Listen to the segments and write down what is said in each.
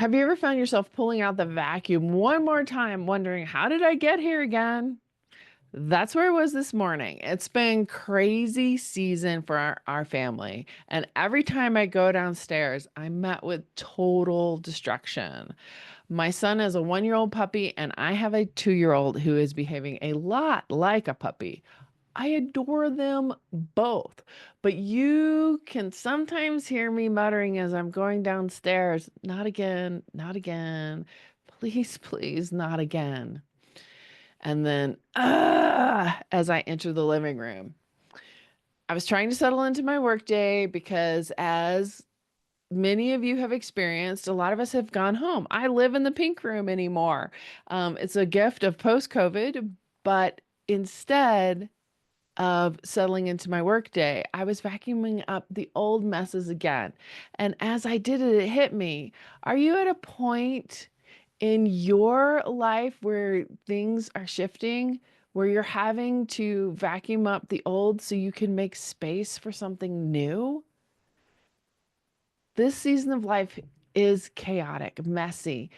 Have you ever found yourself pulling out the vacuum one more time, wondering, how did I get here again? That's where I was this morning. It's been crazy season for our family. And every time I go downstairs, I'm met with total destruction. My son is a 1-year-old puppy, and I have a 2-year-old who is behaving a lot like a puppy. I adore them both, but you can sometimes hear me muttering as I'm going downstairs, not again, not again. Please, please, not again. And then, as I enter the living room, I was trying to settle into my workday because, as many of you have experienced, a lot of us have gone home. I live in the pink room anymore. It's a gift of post-COVID, but instead of settling into my workday, I was vacuuming up the old messes again. And as I did it, it hit me. Are you at a point in your life where things are shifting, where you're having to vacuum up the old so you can make space for something new? This season of life is chaotic, messy,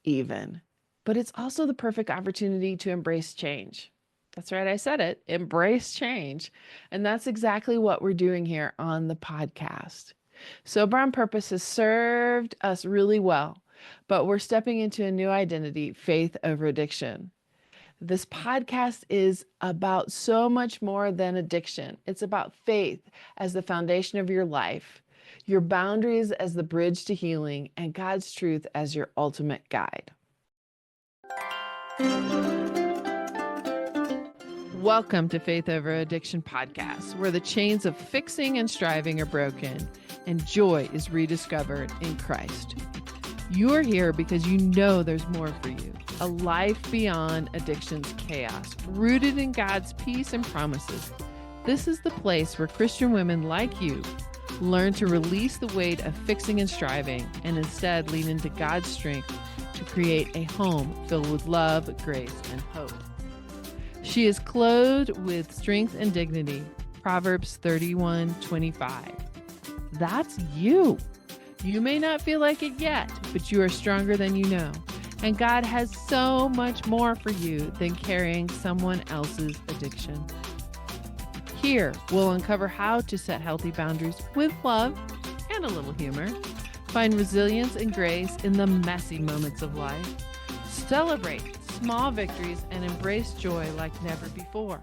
even, but it's also the perfect opportunity to embrace change. That's right, I said it. Embrace change. And that's exactly what we're doing here on the podcast. Sober on Purpose has served us really well, but we're stepping into a new identity, faith over addiction. This podcast is about so much more than addiction. It's about faith as the foundation of your life, your boundaries as the bridge to healing, and God's truth as your ultimate guide. Welcome to Faith Over Addiction podcast, where the chains of fixing and striving are broken and joy is rediscovered in Christ. You are here because you know there's more for you, a life beyond addiction's chaos, rooted in God's peace and promises. This is the place where Christian women like you learn to release the weight of fixing and striving and instead lean into God's strength to create a home filled with love, grace, and hope. She is clothed with strength and dignity. Proverbs 31:25. That's you. You may not feel like it yet, but you are stronger than you know. And God has so much more for you than carrying someone else's addiction. Here, we'll uncover how to set healthy boundaries with love and a little humor. Find resilience and grace in the messy moments of life. Celebrate small victories and embrace joy like never before.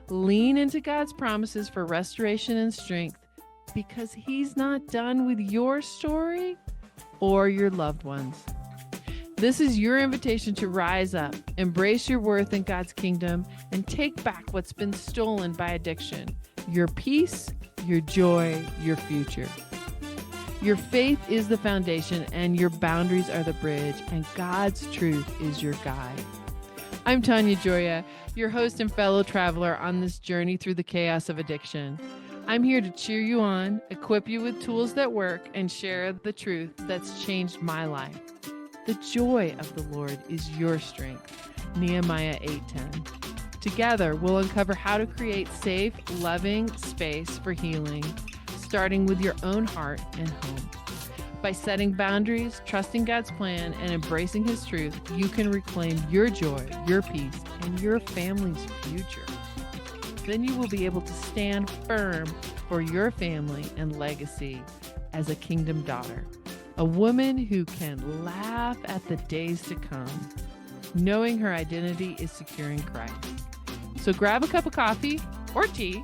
Lean into God's promises for restoration and strength because He's not done with your story or your loved ones. This is your invitation to rise up, embrace your worth in God's kingdom, and take back what's been stolen by addiction, your peace, your joy, your future. Your faith is the foundation, and your boundaries are the bridge, and God's truth is your guide. I'm Tanya Gioia, your host and fellow traveler on this journey through the chaos of addiction. I'm here to cheer you on, equip you with tools that work, and share the truth that's changed my life. The joy of the Lord is your strength. Nehemiah 8:10. Together, we'll uncover how to create safe, loving space for healing, starting with your own heart and home. By setting boundaries, trusting God's plan, and embracing His truth, you can reclaim your joy, your peace, and your family's future. Then you will be able to stand firm for your family and legacy as a kingdom daughter, a woman who can laugh at the days to come, knowing her identity is secure in Christ. So grab a cup of coffee or tea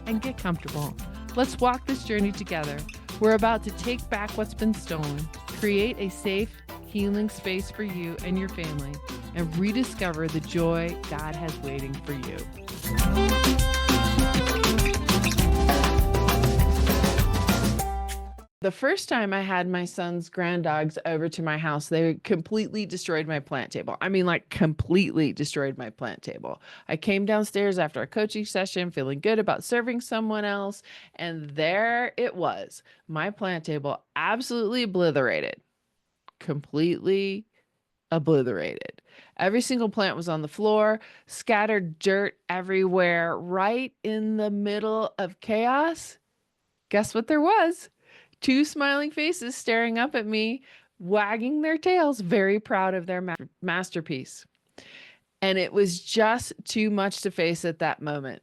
and get comfortable. Let's walk this journey together. We're about to take back what's been stolen, create a safe, healing space for you and your family, and rediscover the joy God has waiting for you. The first time I had my son's grand dogs over to my house, they completely destroyed my plant table. I mean, like completely destroyed my plant table. I came downstairs after a coaching session feeling good about serving someone else, and there it was. My plant table absolutely obliterated. Completely obliterated. Every single plant was on the floor, scattered dirt everywhere, right in the middle of chaos. Guess what there was? Two smiling faces staring up at me wagging their tails, very proud of their masterpiece. And it was just too much to face at that moment.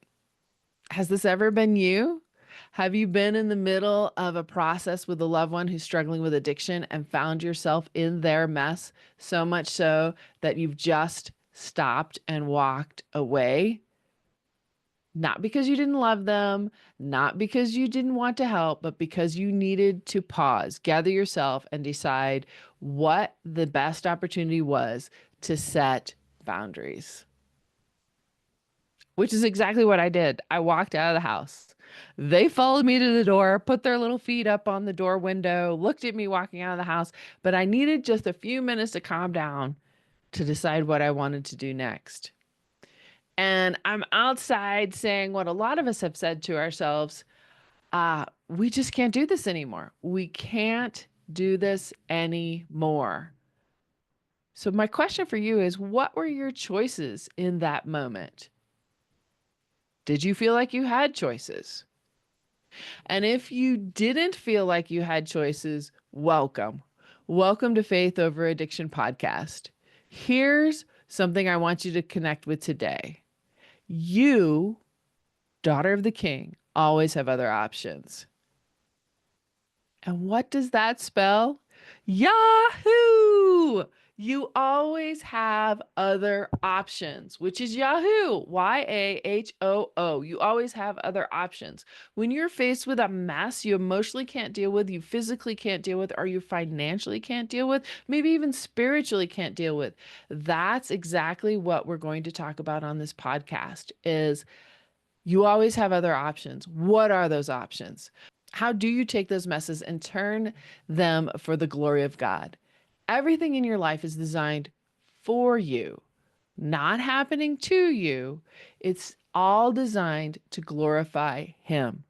Has this ever been you? Have you been in the middle of a process with a loved one who's struggling with addiction and found yourself in their mess, so much so that you've just stopped and walked away? Not because you didn't love them, not because you didn't want to help, but because you needed to pause, gather yourself, and decide what the best opportunity was to set boundaries. Which is exactly what I did. I walked out of the house. They followed me to the door, put their little feet up on the door window, looked at me walking out of the house, but I needed just a few minutes to calm down to decide what I wanted to do next. And I'm outside saying what a lot of us have said to ourselves, we just can't do this anymore. We can't do this anymore. So my question for you is, what were your choices in that moment? Did you feel like you had choices? And if you didn't feel like you had choices, welcome. Welcome to Faith Over Addiction podcast. Here's something I want you to connect with today. You, daughter of the King, always have other options. And what does that spell? Yahoo! You always have other options, which is Yahoo, Yahoo. You always have other options. When you're faced with a mess you emotionally can't deal with, you physically can't deal with, or you financially can't deal with, maybe even spiritually can't deal with, that's exactly what we're going to talk about on this podcast is you always have other options. What are those options? How do you take those messes and turn them for the glory of God? Everything in your life is designed for you, not happening to you. It's all designed to glorify Him.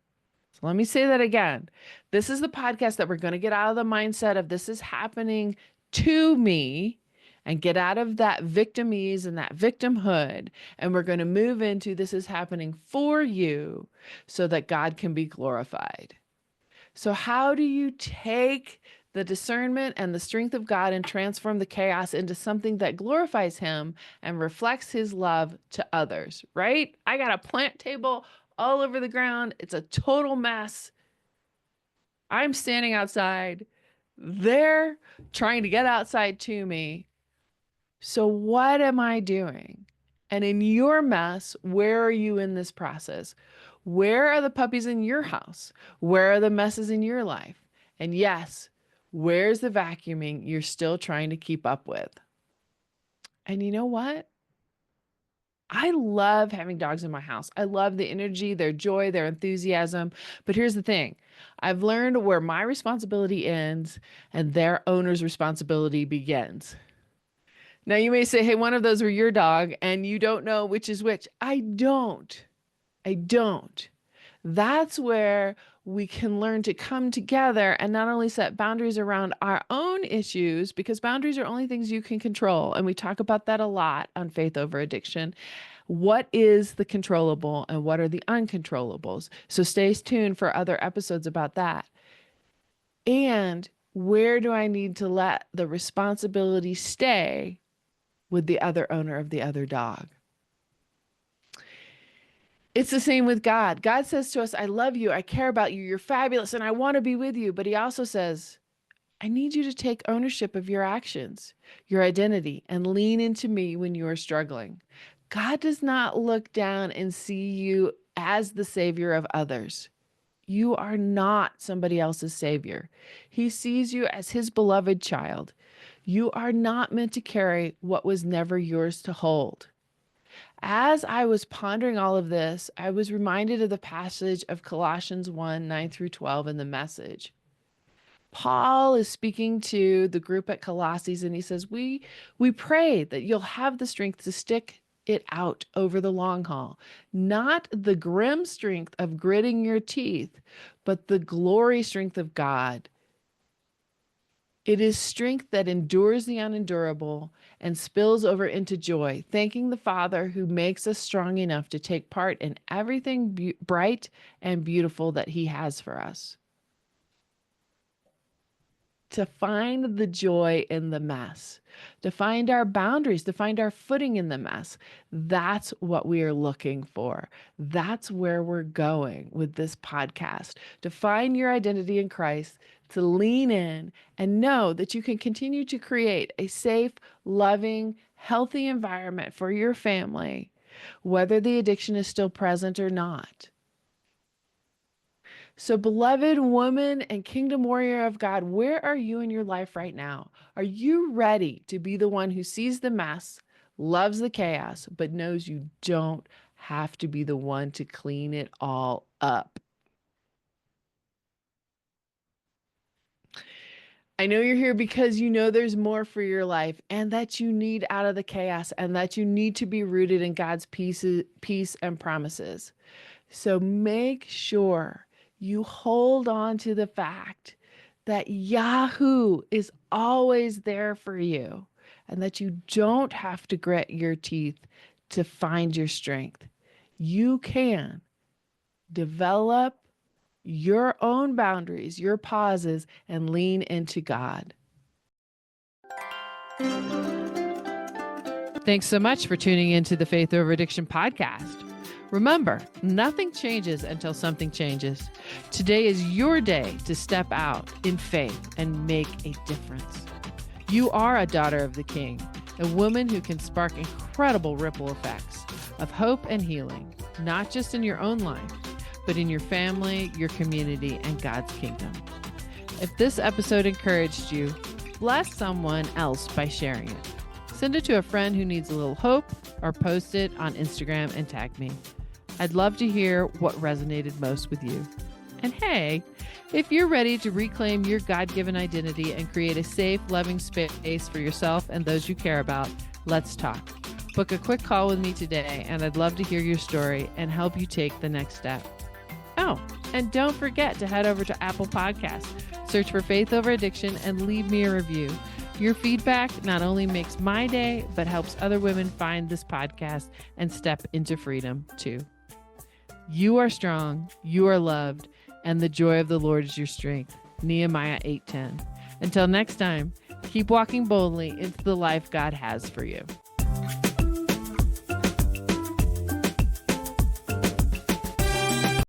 So let me say that again. This is the podcast that we're going to get out of the mindset of this is happening to me and get out of that victimese and that victimhood. And we're going to move into this is happening for you so that God can be glorified. So how do you take the discernment and the strength of God and transform the chaos into something that glorifies Him and reflects His love to others, right? I got a plant table all over the ground. It's a total mess. I'm standing outside. They're trying to get outside to me. So what am I doing? And in your mess, where are you in this process? Where are the puppies in your house? Where are the messes in your life? And yes, where's the vacuuming you're still trying to keep up with? And you know what? I love having dogs in my house. I love the energy, their joy, their enthusiasm. But here's the thing. I've learned where my responsibility ends and their owner's responsibility begins. Now you may say, hey, one of those were your dog and you don't know which is which. I don't. That's where we can learn to come together and not only set boundaries around our own issues, because boundaries are only things you can control. And we talk about that a lot on Faith Over Addiction. What is the controllable and what are the uncontrollables? So stay tuned for other episodes about that. And where do I need to let the responsibility stay with the other owner of the other dog? It's the same with God. God says to us, I love you, I care about you, you're fabulous, and I want to be with you. But He also says, I need you to take ownership of your actions, your identity, and lean into me when you are struggling. God does not look down and see you as the savior of others. You are not somebody else's savior. He sees you as His beloved child. You are not meant to carry what was never yours to hold. As I was pondering all of this, I was reminded of the passage of Colossians 1, 9 through 12 in the Message. Paul is speaking to the group at Colossae, and he says, we pray that you'll have the strength to stick it out over the long haul. Not the grim strength of gritting your teeth, but the glory strength of God. It is strength that endures the unendurable and spills over into joy, thanking the Father who makes us strong enough to take part in everything bright and beautiful that He has for us. to find the joy in the mess, to find our boundaries, to find our footing in the mess. That's what we are looking for. That's where we're going with this podcast, to find your identity in Christ, to lean in and know that you can continue to create a safe, loving, healthy environment for your family, whether the addiction is still present or not. So, beloved woman and kingdom warrior of God, where are you in your life right now? Are you ready to be the one who sees the mess, loves the chaos, but knows you don't have to be the one to clean it all up? I know you're here because you know there's more for your life and that you need out of the chaos and that you need to be rooted in God's peace and promises. So make sure you hold on to the fact that Yahoo is always there for you and that you don't have to grit your teeth to find your strength. You can develop your own boundaries, your pauses, and lean into God. Thanks so much for tuning into the Faith Over Addiction podcast. Remember, nothing changes until something changes. Today is your day to step out in faith and make a difference. You are a daughter of the King, a woman who can spark incredible ripple effects of hope and healing, not just in your own life, but in your family, your community, and God's kingdom. If this episode encouraged you, bless someone else by sharing it. Send it to a friend who needs a little hope or post it on Instagram and tag me. I'd love to hear what resonated most with you. And hey, if you're ready to reclaim your God-given identity and create a safe, loving space for yourself and those you care about, let's talk. Book a quick call with me today, and I'd love to hear your story and help you take the next step. Oh, and don't forget to head over to Apple Podcasts, search for Faith Over Addiction, and leave me a review. Your feedback not only makes my day, but helps other women find this podcast and step into freedom too. You are strong, you are loved, and the joy of the Lord is your strength. Nehemiah 8:10. Until next time, keep walking boldly into the life God has for you.